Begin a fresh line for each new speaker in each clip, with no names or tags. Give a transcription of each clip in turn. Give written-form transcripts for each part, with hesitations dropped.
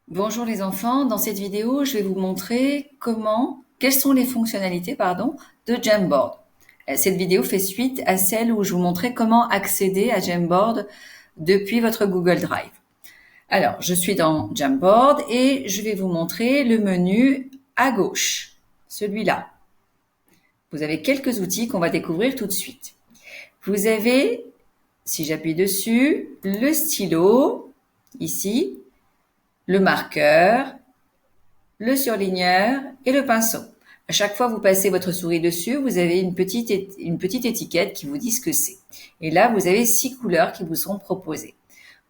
Bonjour les enfants, dans cette vidéo, je vais vous montrer quelles sont les fonctionnalités, de Jamboard. Cette vidéo fait suite à celle où je vous montrais comment accéder à Jamboard depuis votre Google Drive. Alors, je suis dans Jamboard et je vais vous montrer le menu à gauche, celui-là. Vous avez quelques outils qu'on va découvrir tout de suite. Vous avez, si j'appuie dessus, le stylo, ici, le marqueur, le surligneur et le pinceau. À chaque fois que vous passez votre souris dessus, vous avez une petite étiquette qui vous dit ce que c'est. Et là, vous avez 6 couleurs qui vous sont proposées.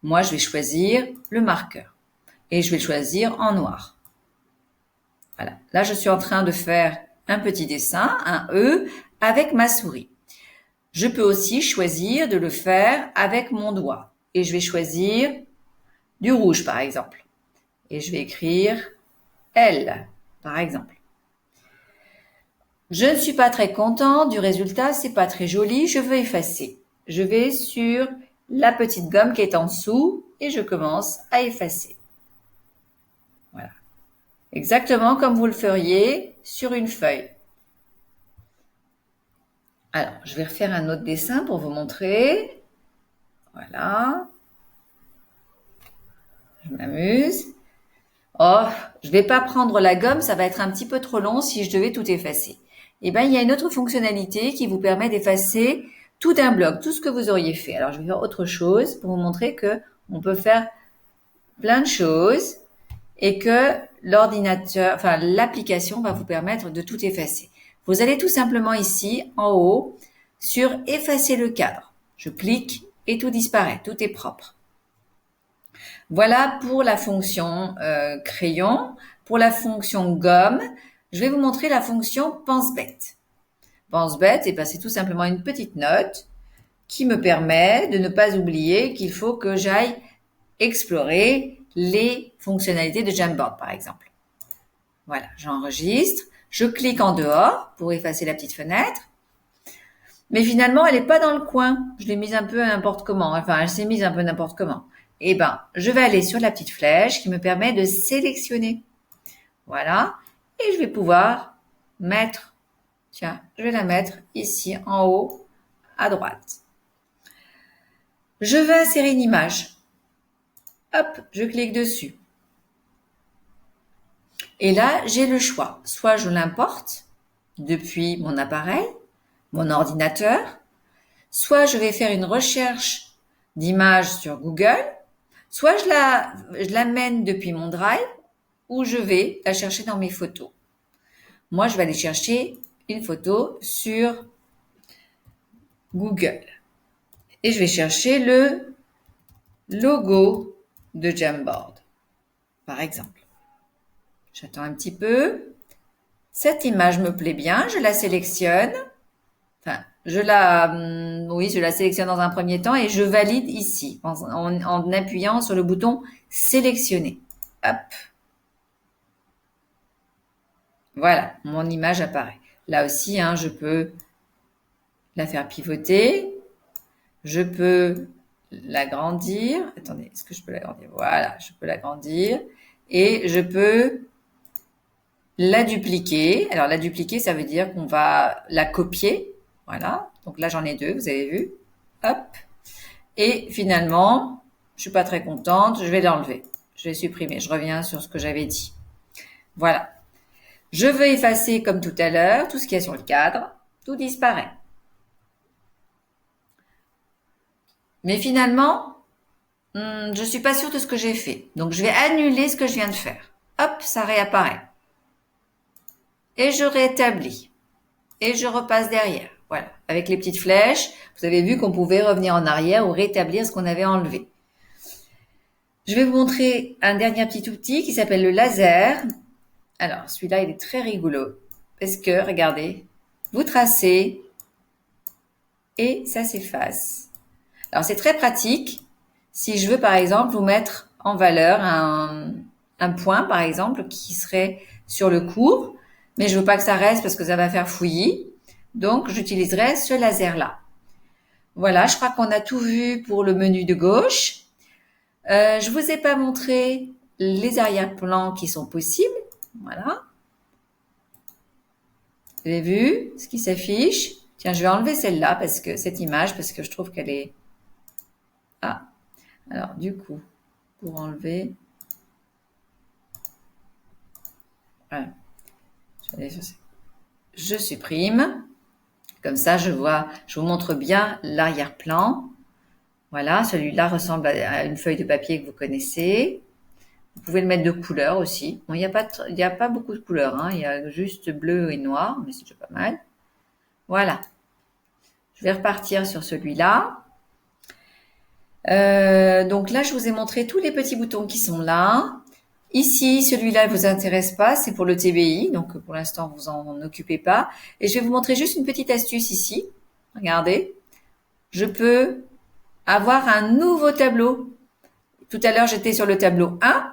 Moi, je vais choisir le marqueur et je vais le choisir en noir. Voilà. Là, je suis en train de faire un petit dessin, un E, avec ma souris. Je peux aussi choisir de le faire avec mon doigt. Et je vais choisir du rouge, par exemple. Et je vais écrire L, par exemple. Je ne suis pas très content du résultat, c'est pas très joli, je veux effacer. Je vais sur la petite gomme qui est en dessous et je commence à effacer. Voilà. Exactement comme vous le feriez sur une feuille. Alors, je vais refaire un autre dessin pour vous montrer. Voilà. Je m'amuse. Oh, je vais pas prendre la gomme, ça va être un petit peu trop long si je devais tout effacer. Eh bien, il y a une autre fonctionnalité qui vous permet d'effacer tout d'un bloc, tout ce que vous auriez fait. Alors, je vais faire autre chose pour vous montrer que on peut faire plein de choses et que l'ordinateur, l'application va vous permettre de tout effacer. Vous allez tout simplement ici, en haut, sur effacer le cadre. Je clique et tout disparaît, tout est propre. Voilà pour la fonction crayon. Pour la fonction gomme, je vais vous montrer la fonction pense-bête. Pense-bête, c'est tout simplement une petite note qui me permet de ne pas oublier qu'il faut que j'aille explorer les fonctionnalités de Jamboard, par exemple. Voilà, j'enregistre. Je clique en dehors pour effacer la petite fenêtre. Mais finalement, elle n'est pas dans le coin. Je l'ai mise un peu n'importe comment. Enfin, elle s'est mise un peu n'importe comment. Je vais aller sur la petite flèche qui me permet de sélectionner. Voilà. Et je vais pouvoir je vais la mettre ici en haut à droite. Je veux insérer une image. Hop, je clique dessus. Et là, j'ai le choix. Soit je l'importe depuis mon appareil, mon ordinateur, soit je vais faire une recherche d'image sur Google, soit je l'amène depuis mon Drive ou je vais la chercher dans mes photos. Moi, je vais aller chercher une photo sur Google. Et je vais chercher le logo de Jamboard, par exemple. J'attends un petit peu. Cette image me plaît bien, je la sélectionne. Je la sélectionne dans un premier temps et je valide ici en appuyant sur le bouton sélectionner. Hop. Voilà, mon image apparaît. Là aussi, je peux la faire pivoter. Je peux l'agrandir. Attendez, est-ce que je peux l'agrandir? Voilà, je peux l'agrandir. Et je peux la dupliquer. Alors, la dupliquer, ça veut dire qu'on va la copier. Voilà. Donc là, j'en ai deux, vous avez vu. Hop. Et finalement, je suis pas très contente. Je vais l'enlever. Je vais supprimer. Je reviens sur ce que j'avais dit. Voilà. Je veux effacer, comme tout à l'heure, tout ce qu'il y a sur le cadre. Tout disparaît. Mais finalement, je suis pas sûre de ce que j'ai fait. Donc, je vais annuler ce que je viens de faire. Hop, ça réapparaît. Et je réétablis. Et je repasse derrière. Voilà. Avec les petites flèches, vous avez vu qu'on pouvait revenir en arrière ou rétablir ce qu'on avait enlevé. Je vais vous montrer un dernier petit outil qui s'appelle le laser. Alors, celui-là, il est très rigolo. Parce que, regardez, vous tracez et ça s'efface. Alors, c'est très pratique. Si je veux, par exemple, vous mettre en valeur un point, par exemple, qui serait sur le cours, mais je veux pas que ça reste parce que ça va faire fouillis. Donc, j'utiliserai ce laser-là. Voilà, je crois qu'on a tout vu pour le menu de gauche. Je vous ai pas montré les arrière-plans qui sont possibles. Voilà. Vous avez vu ce qui s'affiche? Tiens, je vais enlever celle-là, parce que cette image, parce que je trouve qu'elle est... Ah, alors du coup, pour enlever... Voilà. Je supprime. Comme ça, je vous montre bien l'arrière-plan. Voilà, celui-là ressemble à une feuille de papier que vous connaissez. Vous pouvez le mettre de couleur aussi. Bon, il n'y a pas beaucoup de couleurs, hein. Il y a juste bleu et noir, mais c'est déjà pas mal. Voilà. Je vais repartir sur celui-là. Donc là, je vous ai montré tous les petits boutons qui sont là. Ici, celui-là ne vous intéresse pas, c'est pour le TBI, donc pour l'instant, vous en occupez pas. Et je vais vous montrer juste une petite astuce ici. Regardez. Je peux avoir un nouveau tableau. Tout à l'heure, j'étais sur le tableau 1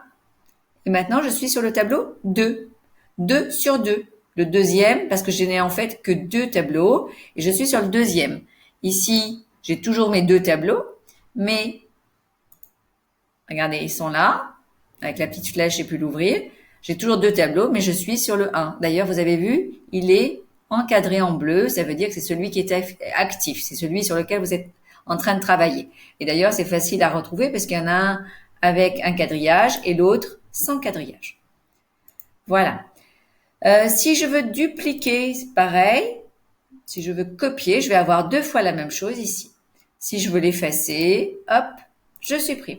et maintenant, je suis sur le tableau 2. 2 sur 2. Le deuxième, parce que je n'ai en fait que 2 tableaux et je suis sur le deuxième. Ici, j'ai toujours mes 2 tableaux, mais regardez, ils sont là. Avec la petite flèche, j'ai pu l'ouvrir. J'ai toujours 2 tableaux, mais je suis sur le 1. D'ailleurs, vous avez vu, il est encadré en bleu. Ça veut dire que c'est celui qui est actif. C'est celui sur lequel vous êtes en train de travailler. Et d'ailleurs, c'est facile à retrouver parce qu'il y en a un avec un quadrillage et l'autre sans quadrillage. Voilà. Si je veux dupliquer, c'est pareil. Si je veux copier, je vais avoir 2 fois la même chose ici. Si je veux l'effacer, hop, je supprime.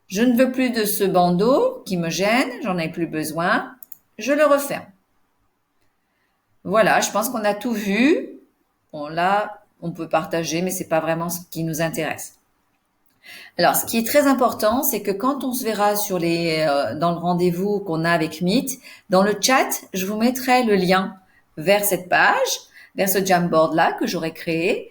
Je ne veux plus de ce bandeau qui me gêne, j'en ai plus besoin, je le referme. Voilà, je pense qu'on a tout vu. Bon, là, on peut partager, mais c'est pas vraiment ce qui nous intéresse. Alors, ce qui est très important, c'est que quand on se verra sur dans le rendez-vous qu'on a avec Meet, dans le chat, je vous mettrai le lien vers cette page, vers ce Jamboard-là que j'aurai créé.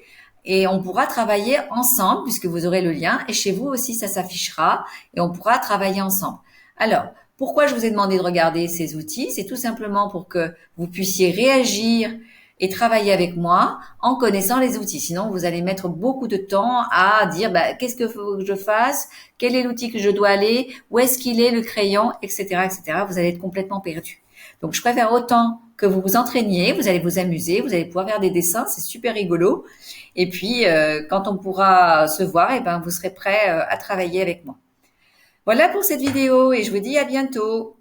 Et on pourra travailler ensemble puisque vous aurez le lien et chez vous aussi ça s'affichera et on pourra travailler ensemble. Alors, pourquoi je vous ai demandé de regarder ces outils? C'est tout simplement pour que vous puissiez réagir et travailler avec moi en connaissant les outils. Sinon, vous allez mettre beaucoup de temps à dire qu'est-ce que faut que je fasse, quel est l'outil que je dois aller, où est-ce qu'il est le crayon, etc., etc. Vous allez être complètement perdu. Donc, je préfère autant que vous vous entraîniez, vous allez vous amuser, vous allez pouvoir faire des dessins, c'est super rigolo. Et puis, quand on pourra se voir, vous serez prêts à travailler avec moi. Voilà pour cette vidéo et je vous dis à bientôt.